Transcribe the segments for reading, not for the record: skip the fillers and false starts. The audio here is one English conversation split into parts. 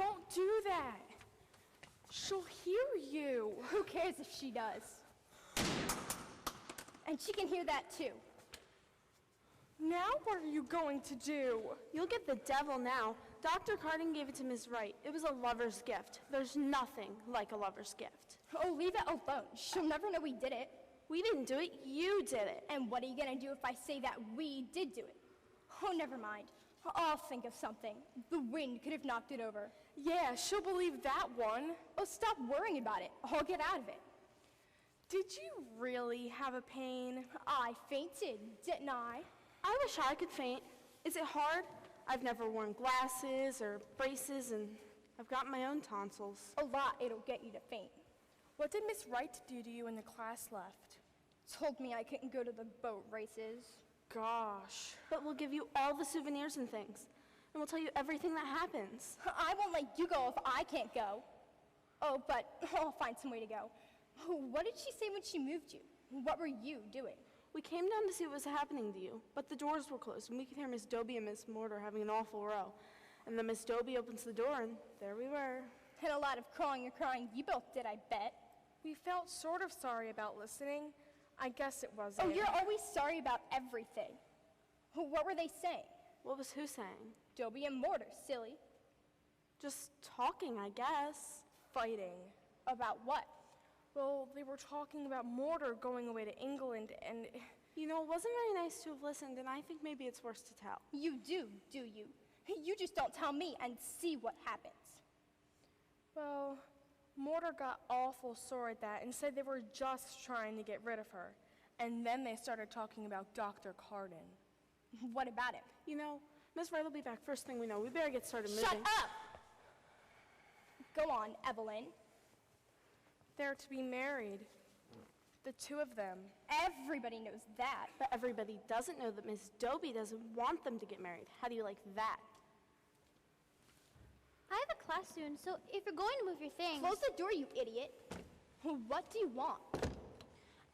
don't do that. She'll hear you. Who cares if she does? And she can hear that too. Now what are you going to do? You'll get the devil now. Dr. Ktten gave it to Ms. Wright. It was a lover's gift. There's nothing like a lover's gift. Oh, leave it alone. She'll never know we did it. We didn't do it, you did it. And what are you gonna do if I say that we did do it? Oh, never mind. I'll think of something. The wind could have knocked it over. Yeah, she'll believe that one. Oh, stop worrying about it. I'll get out of it. Did you really have a pain? I fainted, didn't I? I wish I could faint. Is it hard? I've never worn glasses or braces, and I've got my own tonsils. A lot it'll get you to faint. What did Miss Wright do to you when the class left? Told me I couldn't go to the boat races. Gosh. But we'll give you all the souvenirs and things, and we'll tell you everything that happens. I won't let you go if I can't go. Oh, but I'll find some way to go. What did she say when she moved you? What were you doing? We came down to see what was happening to you, but the doors were closed, and we could hear Miss Dobie and Miss Mortar having an awful row. And then Miss Dobie opens the door, and there we were. And a lot of crawling and crying you both did, I bet. We felt sort of sorry about listening. I guess it wasn't. Oh, you're always sorry about everything. What were they saying? What was who saying? Dobie and Mortar, silly. Just talking, I guess. Fighting. About what? Well, they were talking about Mortar going away to England, and... You know, it wasn't very nice to have listened, and I think maybe it's worse to tell. You do you? You just don't tell me and see what happens. Well, Mortar got awful sore at that and said they were just trying to get rid of her. And then they started talking about Dr. Ktten. What about him? You know, Miss Wright will be back first thing we know. We better get started moving. Shut up! Go on, Evelyn. They're to be married. The two of them. Everybody knows that. But everybody doesn't know that Miss Dobie doesn't want them to get married. How do you like that? I have a class soon, so if you're going to move your things... Close the door, you idiot. What do you want?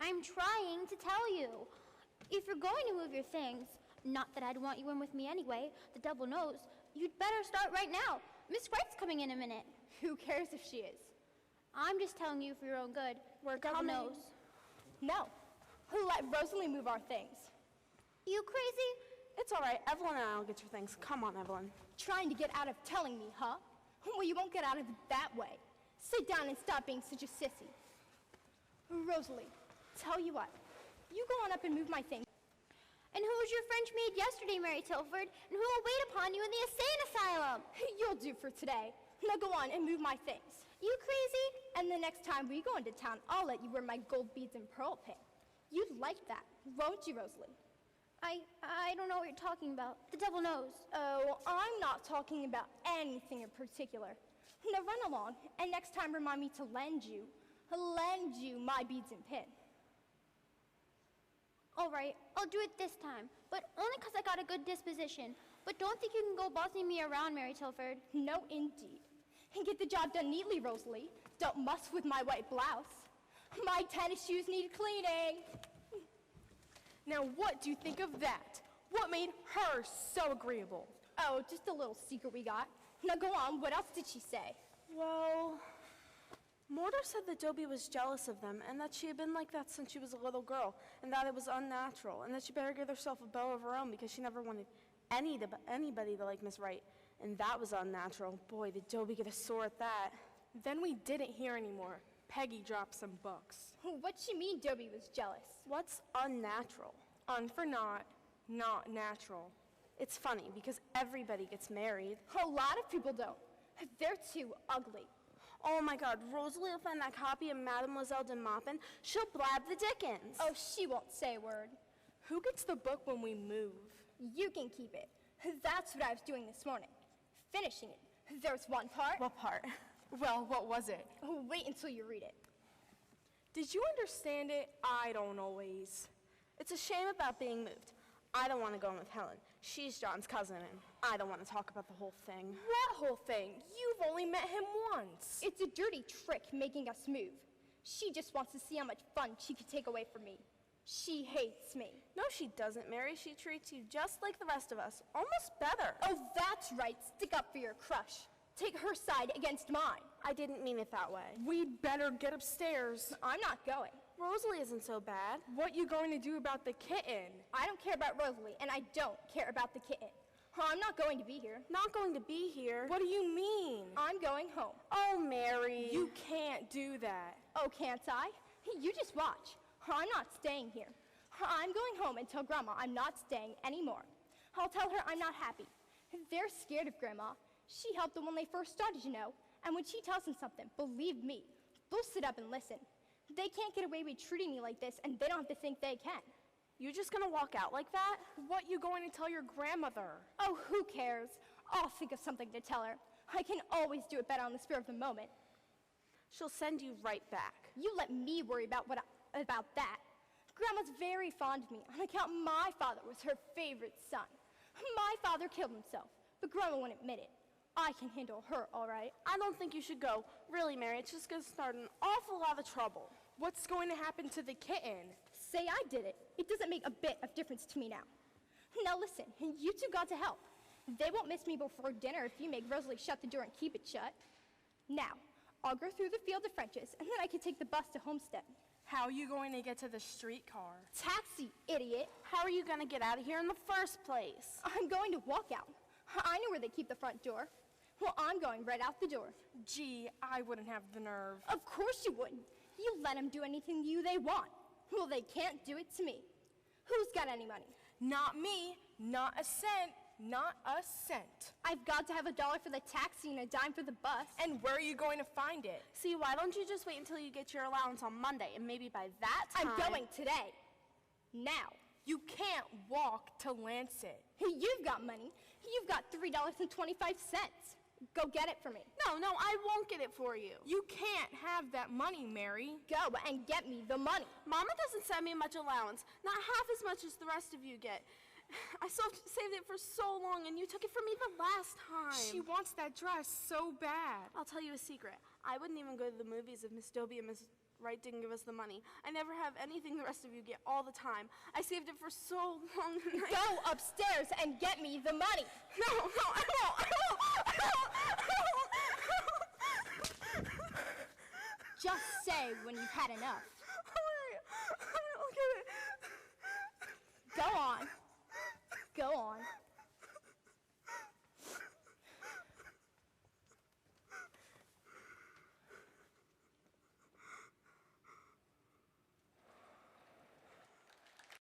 I'm trying to tell you. If you're going to move your things, not that I'd want you in with me anyway, the devil knows, you'd better start right now. Miss Wright's coming in a minute. Who cares if she is? I'm just telling you for your own good. We're the devil coming. knows. No. Let Rosalie move our things. You crazy? It's all right. Evelyn and I will get your things. Come on, Evelyn. Trying to get out of telling me, huh? Well, you won't get out of it that way. Sit down and stop being such a sissy. Rosalie, tell you what. You go on up and move my things. And who was your French maid yesterday, Mary Tilford? And who will wait upon you in the insane asylum? You'll do for today. Now go on and move my things. You crazy? And the next time we go into town, I'll let you wear my gold beads and pearl pin. You'd like that, won't you, Rosalie? I don't know what you're talking about. The devil knows. Oh, I'm not talking about anything in particular. Now run along, and next time remind me to lend you my beads and pin. All right, I'll do it this time, but only because I got a good disposition. But don't think you can go bossing me around, Mary Tilford. No, indeed. And get the job done neatly, Rosalie. Don't muss with my white blouse. My tennis shoes need cleaning. Now what do you think of that? What made her so agreeable? Oh, just a little secret we got. Now go on, what else did she say? Well, Mortar said that Dobie was jealous of them, and that she had been like that since she was a little girl, and that it was unnatural, and that she better give herself a beau of her own because she never wanted anybody to like Miss Wright, and that was unnatural. Boy, did Dobie get a sore at that. Then we didn't hear anymore. Peggy dropped some books. What'd she mean Dobie was jealous? What's unnatural? Un for not natural. It's funny because everybody gets married. A lot of people don't. They're too ugly. Oh my God, Rosalie will find that copy of Mademoiselle de Maupin. She'll blab the dickens. Oh, she won't say a word. Who gets the book when we move? You can keep it. That's what I was doing this morning. Finishing it. There's one part. What part? Well, what was it? Wait until you read it. Did you understand it? I don't always. It's a shame about being moved. I don't want to go in with Helen. She's John's cousin, and I don't want to talk about the whole thing. What whole thing? You've only met him once. It's a dirty trick making us move. She just wants to see how much fun she could take away from me. She hates me. No, she doesn't, Mary. She treats you just like the rest of us, almost better. Oh, that's right. Stick up for your crush. take her side against mine. I didn't mean it that way. We'd better get upstairs. I'm not going. Rosalie isn't so bad. What you going to do about the kitten? I don't care about Rosalie, and I don't care about the kitten. I'm not going to be here. Not going to be here. What do you mean? I'm going home. Oh, Mary. You can't do that. Oh, can't I? You just watch. I'm not staying here. I'm going home and tell Grandma I'm not staying anymore. I'll tell her I'm not happy. They're scared of Grandma. She helped them when they first started, you know. And when she tells them something, believe me, they'll sit up and listen. They can't get away with treating me like this, and they don't have to think they can. You just gonna walk out like that? What you going to tell your grandmother? Oh, who cares? I'll think of something to tell her. I can always do it better on the spur of the moment. She'll send you right back. You let me worry about about that. Grandma's very fond of me on account my father was her favorite son. My father killed himself, but Grandma won't admit it. I can handle her, all right? I don't think you should go. Really, Mary, it's just gonna start an awful lot of trouble. What's going to happen to the kitten? Say I did it. It doesn't make a bit of difference to me now. Now listen, you two got to help. They won't miss me before dinner if you make Rosalie shut the door and keep it shut. Now, I'll go through the field of Frenches, and then I can take the bus to Homestead. How are you going to get to the streetcar? Taxi, idiot. How are you gonna get out of here in the first place? I'm going to walk out. I know where they keep the front door. Well, I'm going right out the door. Gee, I wouldn't have the nerve. Of course you wouldn't. You let them do anything they want. Well, they can't do it to me. Who's got any money? Not me. Not a cent. Not a cent. I've got to have $1 for the taxi and a dime for the bus. And where are you going to find it? See, why don't you just wait until you get your allowance on Monday, and maybe by that time... I'm going today. Now. You can't walk to Lancet. You've got money. You've got $3.25. Go get it for me. No, I won't get it for you. You can't have that money, Mary. Go and get me the money. Mama doesn't send me much allowance, not half as much as the rest of you get. I saved it for so long, and you took it from me the last time. She wants that dress so bad. I'll tell you a secret. I wouldn't even go to the movies if Miss Dobie and Miss Wright didn't give us the money. I never have anything the rest of you get all the time. I saved it for so long. Go upstairs and get me the money. No, I won't. Just say when you've had enough.